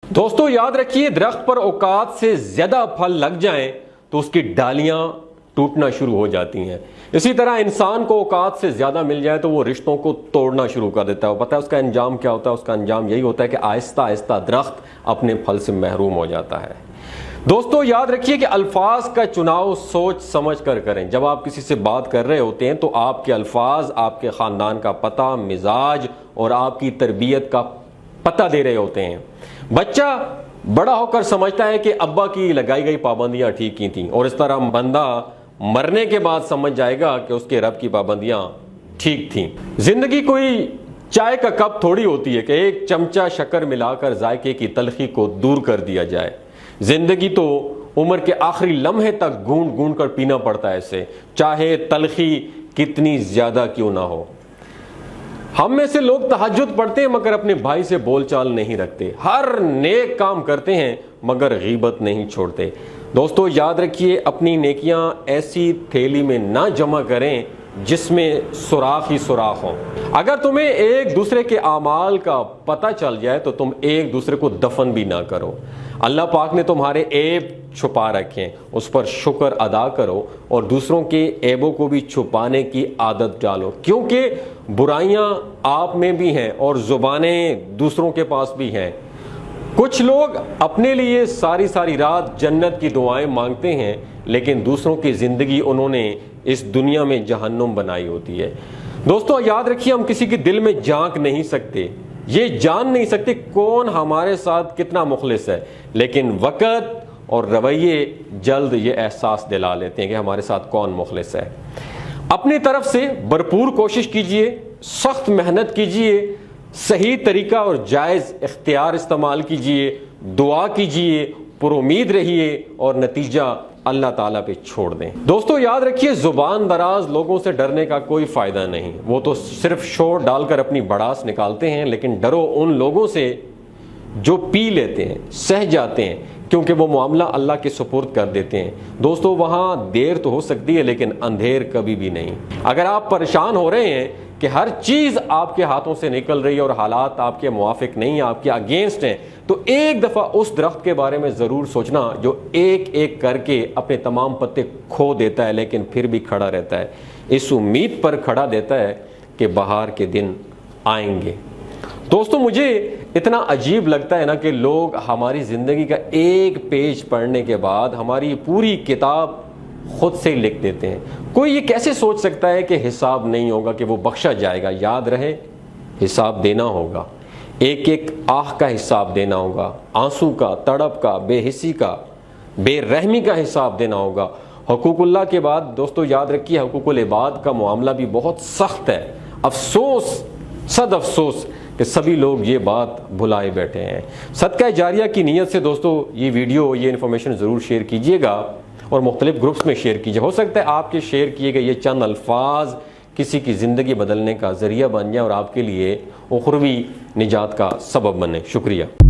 दोस्तों याद रखिए, दरख्त पर औकात से ज्यादा फल लग जाएं तो उसकी डालियां टूटना शुरू हो जाती हैं। इसी तरह इंसान को औकात से ज्यादा मिल जाए तो वो रिश्तों को तोड़ना शुरू कर देता है। पता है उसका अंजाम क्या होता है? उसका अंजाम यही होता है कि आहिस्ता आहिस्ता दरख्त अपने फल से महरूम हो जाता है। दोस्तों याद रखिए कि अल्फाज का चुनाव सोच समझ कर करें। जब आप किसी से बात कर रहे होते हैं तो आपके अल्फाज आपके खानदान का पता, मिजाज और आपकी तरबियत का पता दे रहे होते हैं। बच्चा बड़ा होकर समझता है कि अब्बा की लगाई गई पाबंदियां ठीक की थी, और इस तरह बंदा मरने के बाद समझ जाएगा कि उसके रब की पाबंदियां ठीक थी। जिंदगी कोई चाय का कप थोड़ी होती है कि एक चमचा शक्कर मिलाकर जायके की तलखी को दूर कर दिया जाए। जिंदगी तो उम्र के आखिरी लम्हे तक गूंद गूंद कर पीना पड़ता है इसे, चाहे तलखी कितनी ज्यादा क्यों ना हो। हम में से लोग तहज्जुद पढ़ते हैं मगर अपने भाई से बोलचाल नहीं रखते, हर नेक काम करते हैं मगर गीबत नहीं छोड़ते। दोस्तों याद रखिए, अपनी नेकियां ऐसी थैली में ना जमा करें जिसमें सुराख ही सुराख हो। अगर तुम्हें एक दूसरे के आमाल का पता चल जाए तो तुम एक दूसरे को दफन भी ना करो। अल्लाह पाक ने तुम्हारे ऐब छुपा रखे, उस पर शुक्र अदा करो और दूसरों के ऐबों को भी छुपाने की आदत डालो, क्योंकि बुराइयां आप में भी हैं और जुबानें दूसरों के पास भी हैं। कुछ लोग अपने लिए सारी सारी रात जन्नत की दुआएं मांगते हैं, लेकिन दूसरों की जिंदगी उन्होंने इस दुनिया में जहन्नुम बनाई होती है। दोस्तों याद रखिए, हम किसी के दिल में झांक नहीं सकते, ये जान नहीं सकते कौन हमारे साथ कितना मुखलिस है, लेकिन वक़्त और रवैये जल्द ये एहसास दिला लेते हैं कि हमारे साथ कौन मुखलिस है। अपनी तरफ से भरपूर कोशिश कीजिए, सख्त मेहनत कीजिए, सही तरीका और जायज़ इख्तियार इस्तेमाल कीजिए, दुआ कीजिए, पुरुमीद रहिए और नतीजा अल्लाह ताला पे छोड़ दें। दोस्तों याद रखिए, जुबान दराज लोगों से डरने का कोई फायदा नहीं, वो तो सिर्फ शोर डालकर अपनी भड़ास निकालते हैं। लेकिन डरो उन लोगों से जो पी लेते हैं, सह जाते हैं, क्योंकि वो मामला अल्लाह के सुपुर्द कर देते हैं। दोस्तों वहाँ देर तो हो सकती है लेकिन अंधेर कभी भी नहीं। अगर आप परेशान हो रहे हैं कि हर चीज़ आपके हाथों से निकल रही है और हालात आपके मुआफिक नहीं, आपके अगेंस्ट हैं, तो एक दफ़ा उस दरख्त के बारे में ज़रूर सोचना जो एक एक करके अपने तमाम पत्ते खो देता है लेकिन फिर भी खड़ा रहता है, इस उम्मीद पर खड़ा देता है कि बहार के दिन आएंगे। दोस्तों मुझे इतना अजीब लगता है ना कि लोग हमारी ज़िंदगी का एक पेज पढ़ने के बाद हमारी पूरी किताब खुद से ही लिख देते हैं। कोई ये कैसे सोच सकता है कि हिसाब नहीं होगा, कि वो बख्शा जाएगा? याद रहे, हिसाब देना होगा, एक एक आह का हिसाब देना होगा, आंसू का, तड़प का, बेहिस्सी का, बेरहमी का हिसाब देना होगा। हुकूकुल्लाह के बाद दोस्तों याद रखिए, हुकूकुल इबाद का मामला भी बहुत सख्त है। अफसोस, सद अफसोस कि सभी लोग ये बात भुलाए बैठे हैं। सदका जारिया की नीयत से दोस्तों ये वीडियो, ये इन्फॉर्मेशन ज़रूर शेयर कीजिएगा और मुख्तलिफ ग्रुप्स में शेयर कीजिए। हो सकता है आपके शेयर किए गए ये चंद अल्फाज किसी की ज़िंदगी बदलने का ज़रिया बन जाए और आपके लिए उखरवी निजात का सबब बने। शुक्रिया।